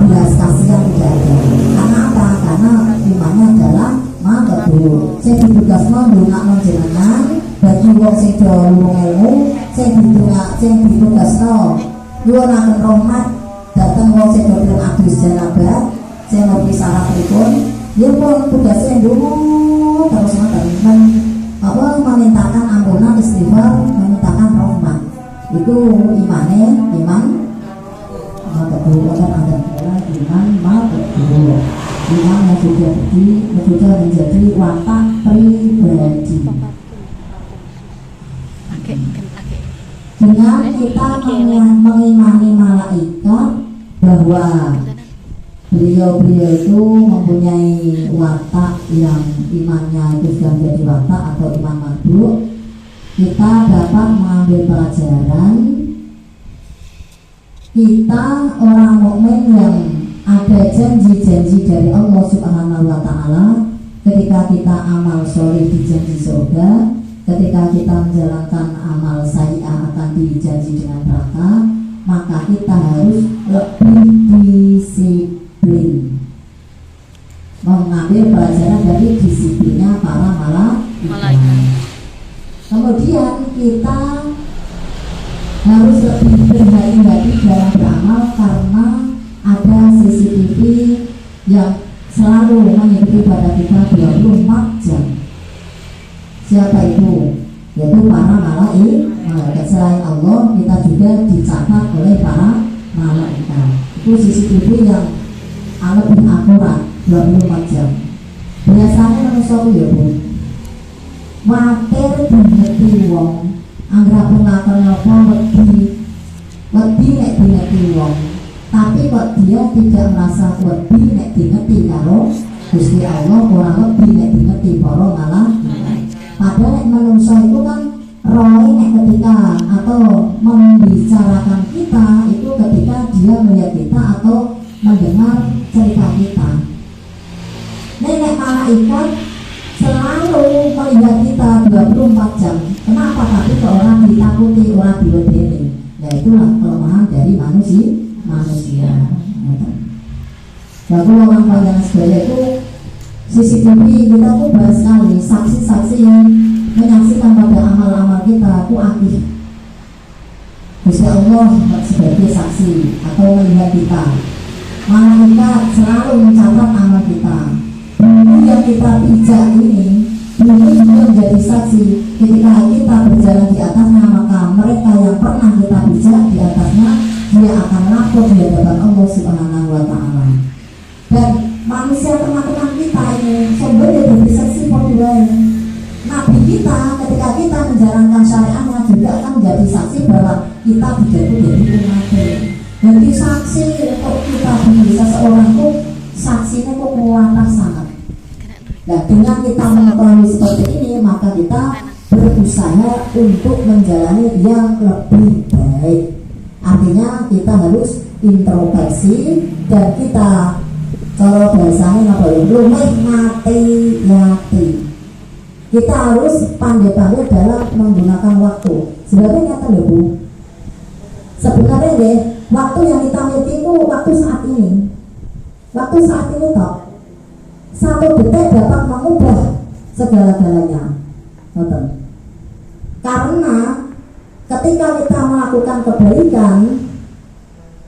belas kasihan tidak ada. Karena apa? Karena imannya adalah makhluk. Saya ditugasno ndongakno jenengan bagi wong sing do ilmu, sing ditugasno nyuwunaken rahmat datang wong sing belum adus janabah sing ngopi syarat pripun ya pun tugasnya dulu terus ngoten memintakan ampunan istighfar memintakan rahmat itu iman kedua ada iman kedua iman yang sudah menjadi watak pribadi dengan kita mengimani malaikat bahwa beliau itu mempunyai watak yang imannya itu sudah menjadi watak atau iman makhluk, kita dapat mengambil pelajaran kita orang mukmin yang ada janji-janji dari Allah Subhanahu wa Ta'ala. Ketika kita amal soleh dijanji surga, ketika kita menjalankan amal sayyi'ah akan dijanji dengan neraka, maka kita harus lebih disiplin mengambil pelajaran dari disiplinnya para malaikat. Kemudian kita harus lebih berhati-hati dalam beramal karena ada CCTV yang selalu mengikuti pada kita 24 jam. Siapa itu? Yaitu para malaikat. Selain Allah, kita juga dicatat oleh para malaikat. Itu CCTV yang lebih akurat 24 jam. Biasanya manusia ya Bu, mater dingerti wong, anggap ngakon apa wedi nek dingerti wong. Tapi kok dia tidak merasa wedi nek dingerti karo Gusti Allah, ora wedi nek dingerti para malaikat. Padahal manusia itu kan roh nek ketika atau membicarakan kita itu ketika dia melihat kita atau mendengar cerita kita. Nenek malaikat selalu melihat kita 24 jam. Kenapa? Tapi ke orang ditakuti, orang diwedeni. Ya itulah kelemahan dari manusia. Lalu orang panjang sebaya itu CCTV kita tuh banyak sekali saksi-saksi yang menyaksikan pada amal-amal kita itu aktif. Gusti Allah sebagai saksi atau melihat kita. Malaikat selalu mencatat amal kita. Bumi yang kita pijak ini, bumi juga menjadi saksi. Ketika kita berjalan di atasnya, maka mereka yang pernah kita pijak di atasnya, dia akan lapor di hadapan Allah Subhanahu wa Ta'ala. Dan manusia teman-teman kita ini sumbernya dari saksi podium. Nabi kita ketika kita menjalankan syariatnya juga akan menjadi saksi bahwa kita tidak menjadi umat. Jadi saksi untuk kita menjadi seseorang itu saksinya kok kuat sangat. Nah, dengan kita mengetahui seperti ini, maka kita berusaha untuk menjalani yang lebih baik. Artinya kita harus introspeksi dan kita kalau bahasanya apa ya, lumeh mati. Kita harus pandai-pandai dalam menggunakan waktu. Sebenarnya kata Bu, sebenarnya deh, waktu yang kita miliki itu waktu saat ini. Waktu saat ini toh, satu detik dapat mengubah segala-galanya. Betul. Karena ketika kita melakukan kebaikan,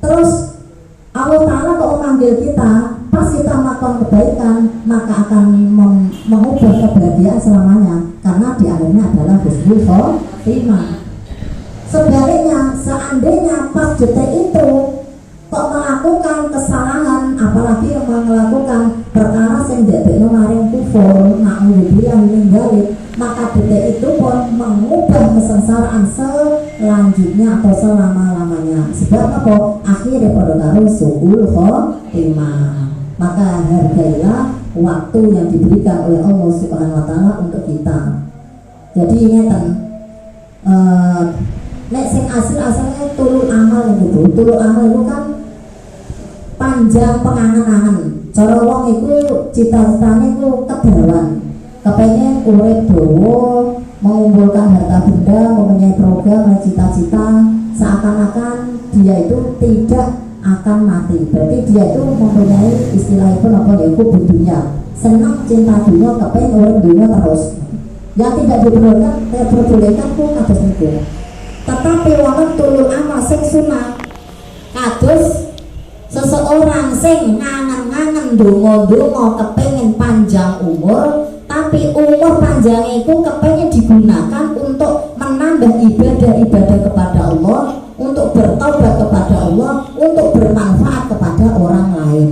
terus Allah Ta'ala kok memanggil kita, pas kita melakukan kebaikan, maka akan mengubah kebahagiaan selamanya. Karena di akhirnya adalah husnul khotimah. Sebaliknya, seandainya pas detik itu kok melakukan kesalahan, apalagi melakukan perkara yang dadekno maring kufur, na'udzubillah min dzalik, maka detik itu pun mengubah kesengsaraan selanjutnya atau selama-lamanya. Sebab apa? Akhirnya pada karo suul khotimah. Maka hargailah waktu yang diberikan oleh Allah Subhanahu wa Ta'ala untuk kita. Jadi ingatan nek sing asalnya tulul amal itu. Tulul amal itu kan panjang pengangan-angan. Cara wong iku cita-citane iku kedawan. Kepengen urip dawa, mengumpulkan harta benda, mempunyai program, cita-cita, seakan-akan dia itu tidak akan mati. Berarti dia itu mempunyai istilah itu apa ya, kubur dunia. Senang cinta dunia, kepengen urip dunia terus. Yang tidak diperbolehkan pun kados niku. Tetapi wonten tulul amal sing sunah kados Seseorang sing ngangen-ngangen donga-donga kepengin panjang umur, tapi umur panjang itu kepengin digunakan untuk menambah ibadah-ibadah kepada Allah, untuk bertobat kepada Allah, untuk bermanfaat kepada orang lain.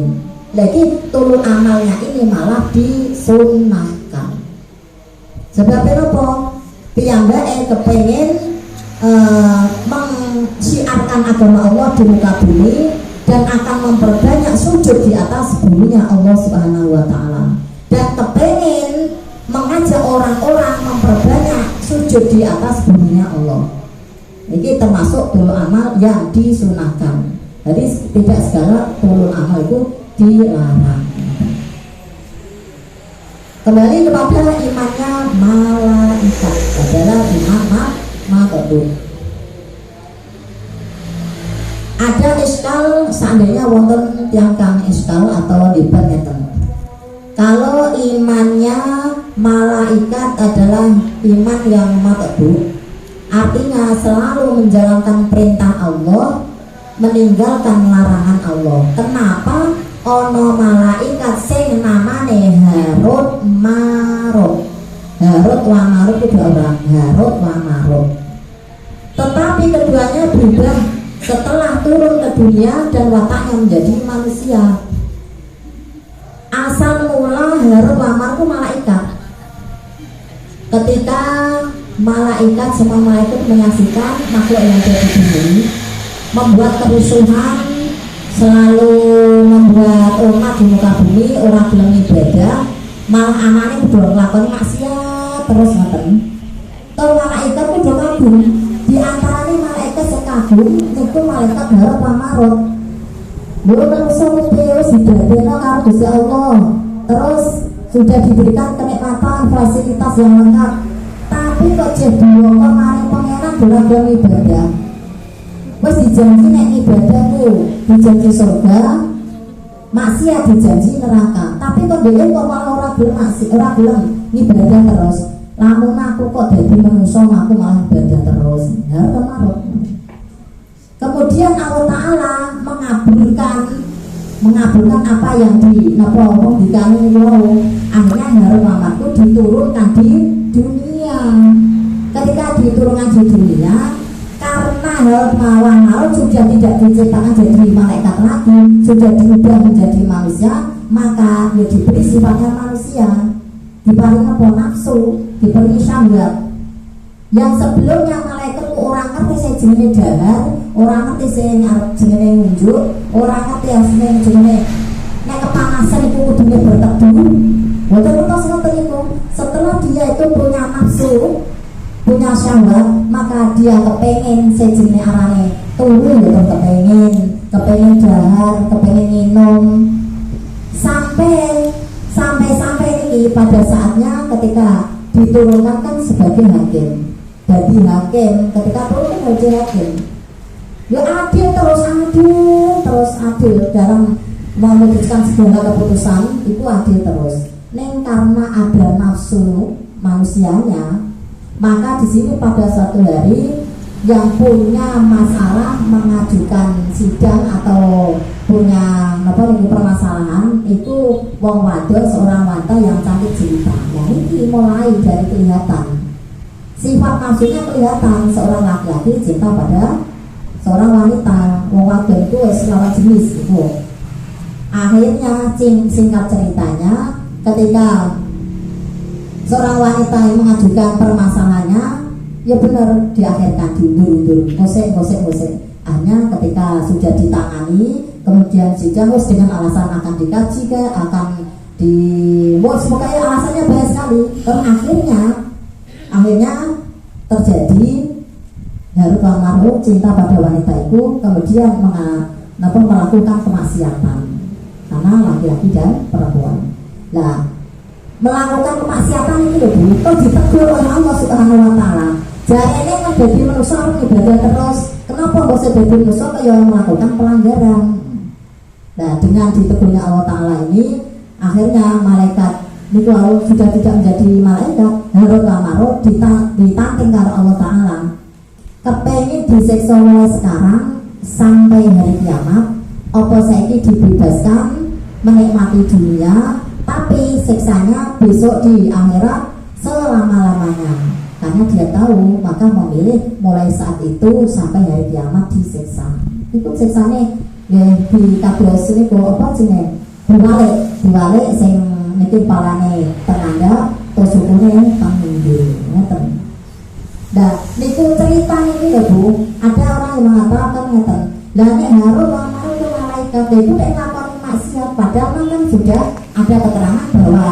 Lagi tulung amalnya ini malah disunahkan. Sebabnya apa? Piyambake kepengin mensiarkan agama Allah di muka bumi dan akan memperbanyak sujud di atas buminya Allah Subhanahu wa taala, dan kepengin mengajak orang-orang memperbanyak sujud di atas buminya Allah. Ini termasuk tulung amal yang disunahkan. Jadi tidak segala tulung amal itu dilarang. Kembali kepada imannya malaikat adalah iman makhluk. Ada iskal seandainya wonten yang kang iskal atau libat ngeten. Kalau imannya malaikat adalah iman yang makhluk, artinya selalu menjalankan perintah Allah, meninggalkan larangan Allah. Kenapa? Ono malaikat sing namane Harut Marut. Harut wa Marut itu orang Harut wa Marut. Tetapi keduanya berubah setelah turun ke dunia dan wataknya menjadi manusia. Asal mula Harut wa Marut itu malaikat. Ketika malaikat, semua malaikat menyaksikan makhluk yang ada di bumi membuat kerusuhan, selalu membuat umat di muka bumi orang belum ibadah, malah anaknya udah melakukan maksiat terus ngaten. Kalau malaikat udah kagum, di antaranya malaikat sekagum itu malaikat Harut wa Marut. Dulu manusia wis didadekno karo Gusti Allah, terus sudah diberikan kenikmatan fasilitas yang lengkap, tapi kok jadi kemarin pangeran dalam ibadah. Wes dijanji nek ibadah tuh dijanji surga, maksiat dijanji neraka. Tapi kok dhewe kok malah ora gelem maksiat, ora gelem ibadah terus. Lamun aku kok dadi manusa aku malah ibadah terus. Harus marut. Kemudian Allah Ta'ala mengabulkan apa yang dikani wau. Akhirnya Harut Mamarku diturunkan di dunia. Ketika diturunkan di dunia, karena Harut Marut sudah tidak diciptakan jadi malaikat lagi, sudah diubah menjadi manusia, maka dia diberi sifatnya manusia, diberi nafsu, diberi syahwat. Yang sebelumnya malaikat orang ngerti saya jenenge dahar, orang ngerti saya jenenge ngunjuk, orang ngerti yang jenenge nek kepanasan itu kudunya berteduh. Setelah dia itu punya nafsu, punya syahwat, maka dia kepengen sejenis arane turu ya kepengen dahar, kepengen minum, sampai ini pada saatnya ketika diturunkan kan sebagai hakim. Jadi hakim ketika turun menjadi hakim, ya adil dalam memutuskan segala keputusan itu adil terus. Neng karena ada nafsu manusianya, maka di sini pada suatu hari yang punya masalah mengajukan sidang atau punya permasalahan itu wong wadon, seorang wanita yang cantik jelita. Nah ini mulai dari kelihatan sifat nafsunya, kelihatan seorang laki-laki cinta pada seorang wanita. Wong wadon itu lawan jenis itu. Akhirnya singkat ceritanya, ketika seorang wanita yang mengajukan permasalahannya, ya benar diakhirkan diundur, gosek. Hanya ketika sudah ditangani, kemudian sidang dengan alasan akan dikaji akan pokoknya alasannya banyak sekali. Dan akhirnya terjadi Harut wa Marut cinta pada wanita itu, kemudian melakukan kemaksiatan karena laki-laki dan perempuan. Nah, melakukan kemaksiatan itu itu ditegur oleh Allah Subhanahu wa taala. Jarene kan dadi manusia harus ibadah terus. Kenapa kok dadi manusia kaya melakukan pelanggaran? Nah, dengan ditegurnya Allah taala ini, akhirnya malaikat niku sudah tidak menjadi malaikat. Harut wa Marut ditantang karo Allah taala. Kepengen disiksa mulai sekarang sampai hari kiamat, apa saiki dibebaskan menikmati dunia, tapi siksanya besok di akhirat selama-lamanya. Karena dia tahu, maka memilih mulai saat itu sampai hari kiamat disiksa. Ikut siksane ya di kabros niku apa jenenge? Diwalik sing niki palane tenanda terus hukumnya panggil ngeten. Nah, niku cerita ini ya Bu, ada orang yang mengatakan ngeten. Lah nek Harun lamar itu malaikat itu nek ngakoni maksiat, padahal kan sudah ada keterangan bahwa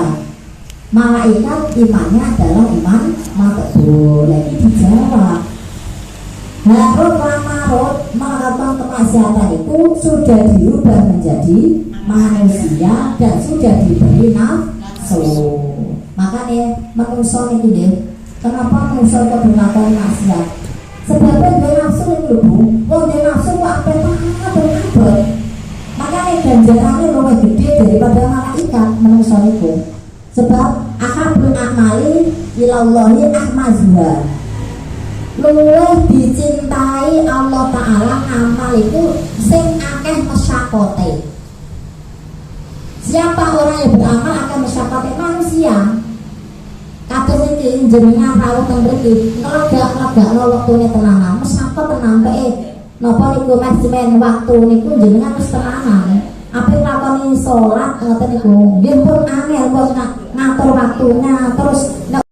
malaikat imannya adalah iman makbul. Lagi dijawab Harun lamarut melakukan kemaksiatan itu sudah dirubah menjadi manusia dan sudah diberi nafsu. Makanya manusia ini deh, kenapa manusia kok melakukan maksiat? Sebabnya dia nafsu itu Bu, wong dia nafsu kok apa abot. Makanya ganjarannya lebih gede daripada malaikat manusia itu. Sebab ahabul a'mali ilallahi ahmazuha, luwih dicintai Allah Ta'ala ngamal itu sing akeh masyakote. Siapa orang yang beramal akan masyakote? Manusia. Kados iki jenengan rawuh teng mriki ngelegak-legakno wektune tenanan mesyakot tenan napa niku manajemen waktu niku jenengan wis tenanan. Apa lakoni salat ngoten niku nggih pun angel kok ngatur waktunya terus